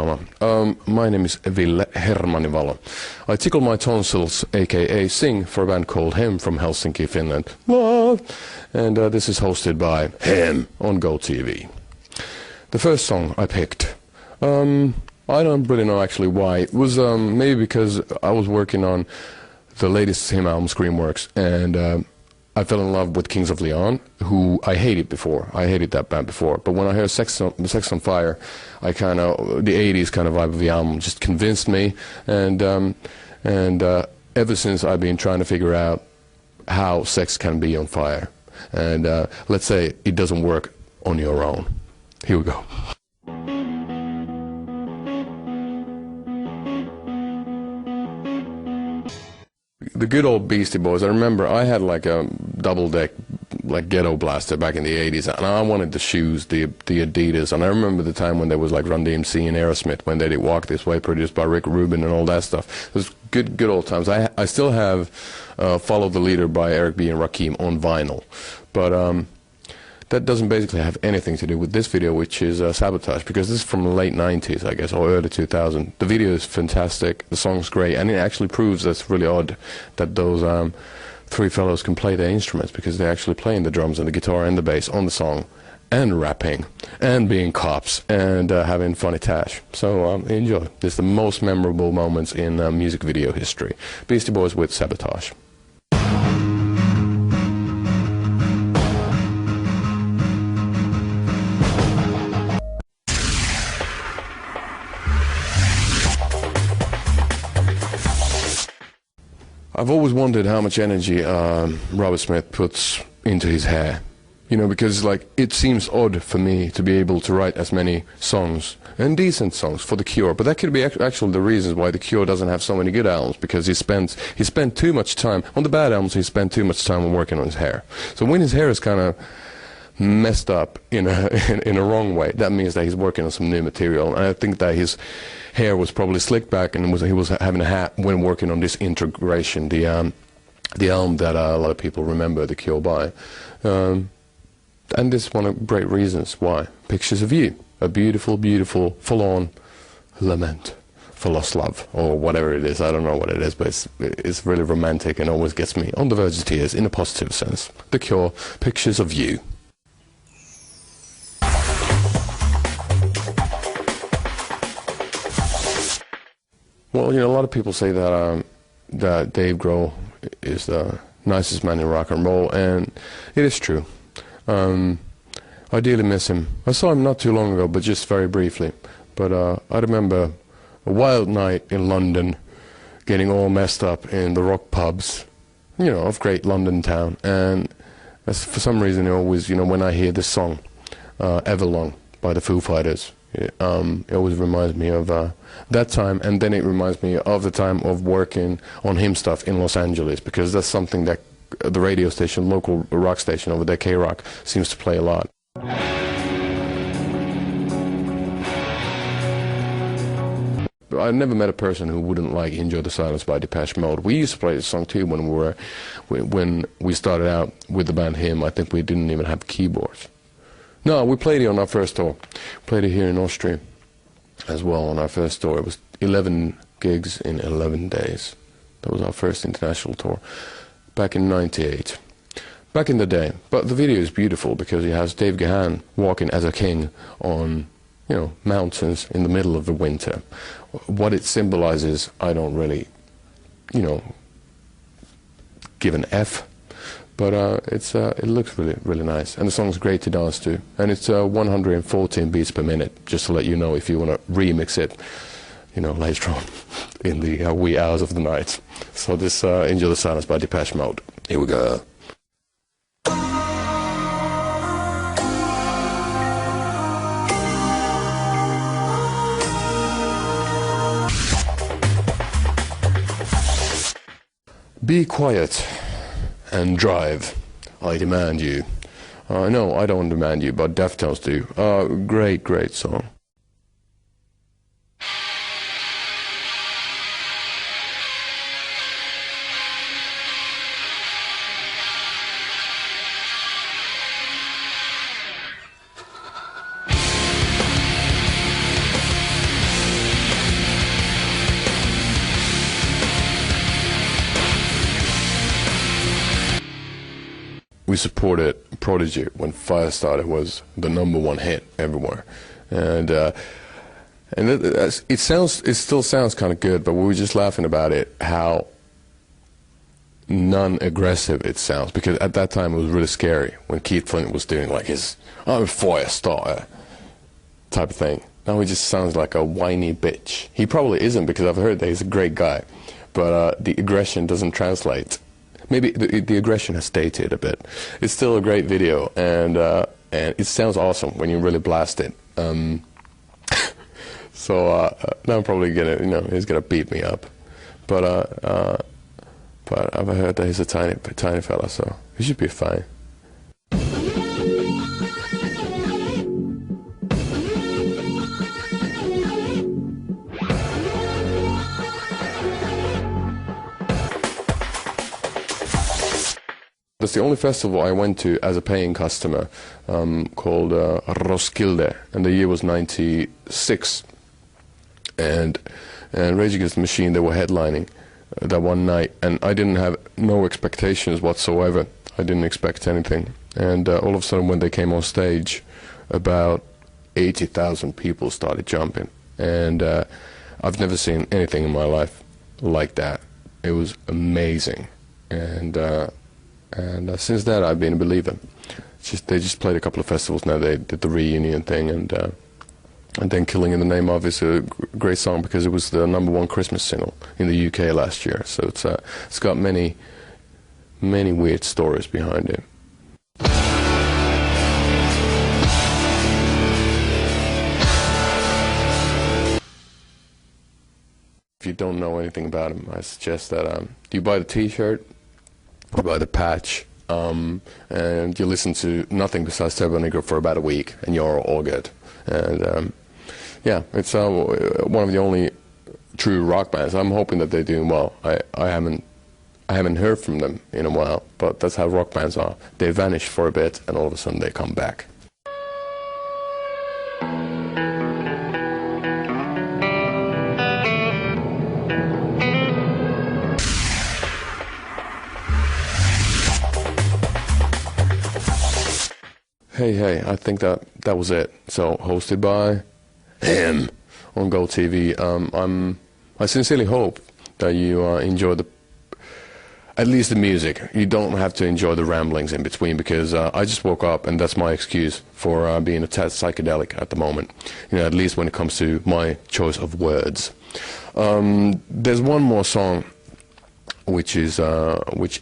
Mama. My name is Ville VALO. I tickle my tonsils, aka sing, for a band called HIM from Helsinki, Finland. And this is hosted by HIM on GoTV. The first song I picked, I don't really know actually why. It was maybe because I was working on the latest HIM album, Screamworks, and I fell in love with Kings of Leon, who I hated before. I hated that band before. But when I heard Sex on Fire, I kind of, the 80s kind of vibe of the album just convinced me. And ever since I've been trying to figure out how sex can be on fire. And let's say it doesn't work on your own. Here we go. The good old Beastie Boys. I remember I had like a double-deck like ghetto blaster back in the 80s, and I wanted the shoes, the Adidas. And I remember the time when there was like Run DMC and Aerosmith when they did Walk This Way, produced by Rick Rubin and all that stuff. It was good old times. I still have Follow the Leader by Eric B and Rakim on vinyl, but that doesn't basically have anything to do with this video, which is Sabotage, because this is from the late 90s, I guess, or early 2000. The video is fantastic, the song's great, and it actually proves that's really odd that those three fellows can play their instruments, because they're actually playing the drums and the guitar and the bass on the song, and rapping, and being cops, and having funny tash. So enjoy. This is the most memorable moments in music video history. Beastie Boys with Sabotage. I've always wondered how much energy Robert Smith puts into his hair. You know, because like it seems odd for me to be able to write as many songs, and decent songs, for The Cure. But that could be actually the reasons why The Cure doesn't have so many good albums, because he spent too much time on the bad albums. He spent too much time working on his hair. So when his hair is kind of messed up in a wrong way, that means that he's working on some new material. And I think that his hair was probably slicked back, and he was having a hat when working on this Integration, the album that a lot of people remember The Cure by. And this is one of the great reasons why. Pictures of You, a beautiful, beautiful, full-on lament for lost love, or whatever it is. I don't know what it is, but it's really romantic and always gets me on the verge of tears in a positive sense. The Cure, Pictures of You. Well, you know, a lot of people say that that Dave Grohl is the nicest man in rock and roll, and it is true. I dearly miss him. I saw him not too long ago, but just very briefly. But I remember a wild night in London, getting all messed up in the rock pubs, you know, of great London town. And for some reason, it always, you know, when I hear this song, Everlong by the Foo Fighters, it always reminds me of that time, and then it reminds me of the time of working on HIM stuff in Los Angeles, because that's something that the radio station, local rock station over there, K-Rock, seems to play a lot. I never met a person who wouldn't like Enjoy the Silence by Depeche Mode. We used to play this song too when we started out with the band HIM. I think we didn't even have keyboards. No, we played it on our first tour. Played it here in Austria as well on our first tour. It was 11 gigs in 11 days. That was our first international tour back in '98. Back in the day. But the video is beautiful because it has Dave Gahan walking as a king on, you know, mountains in the middle of the winter. What it symbolizes, I don't really, you know, give an F. But it looks really nice, and the song's great to dance to, and it's 114 beats per minute, just to let you know if you want to remix it, you know, later on in the wee hours of the night. So this Enjoy the Silence by Depeche Mode. Here we go. Be quiet and drive. I demand you. No, I don't demand you, but Deftones do. Great song. we supported Prodigy when Firestarter was the #1 hit everywhere, and it still sounds kind of good, but we were just laughing about it, how non-aggressive it sounds, because at that time it was really scary when Keith Flint was doing like his "I'm a Firestarter" type of thing. Now he just sounds like a whiny bitch. He probably isn't, because I've heard that he's a great guy, but the aggression doesn't translate. Maybe the aggression has dated a bit. It's still a great video, and it sounds awesome when you really blast it. So now I'm probably gonna, he's gonna beat me up, but I've heard that he's a tiny fella, so he should be fine. That's the only festival I went to as a paying customer, called Roskilde, and the year was '96. And Rage Against the Machine, they were headlining that one night, and I didn't have no expectations whatsoever. I didn't expect anything, and all of a sudden when they came on stage, about 80,000 people started jumping, and I've never seen anything in my life like that. It was amazing, and since that I've been a believer. They just played a couple of festivals now. They did the reunion thing, and then Killing in the Name of is a great song because it was the #1 Christmas single in the UK last year. So it's got many weird stories behind it. If you don't know anything about him, I suggest that you buy the T-shirt, you buy the patch, and you listen to nothing besides Turbo Negro for about a week, and you're all good. And yeah, it's one of the only true rock bands. I'm hoping that they're doing well. I haven't heard from them in a while, but that's how rock bands are. They vanish for a bit, and all of a sudden they come back. Hey, I think that was it. So, hosted by HIM on Go TV. I sincerely hope that you enjoy at least the music. You don't have to enjoy the ramblings in between, because I just woke up and that's my excuse for being a tad psychedelic at the moment. At least when it comes to my choice of words. There's one more song which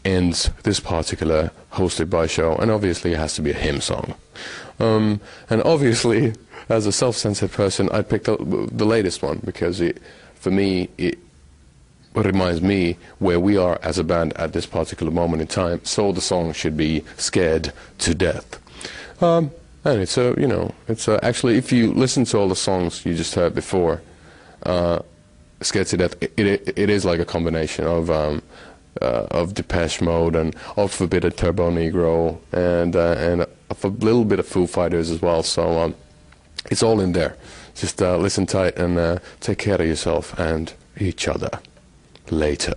ends this particular hosted by show, and obviously it has to be a HIM song. And obviously, as a self-censored person, I picked up the latest one because for me, it reminds me where we are as a band at this particular moment in time. So the song should be "Scared to Death," and it's actually, if you listen to all the songs you just heard before, "Scared to Death," it is like a combination of Depeche Mode and of a bit of Turbo Negro and of a little bit of Foo Fighters as well. So it's all in there. Just listen tight and take care of yourself and each other. Later.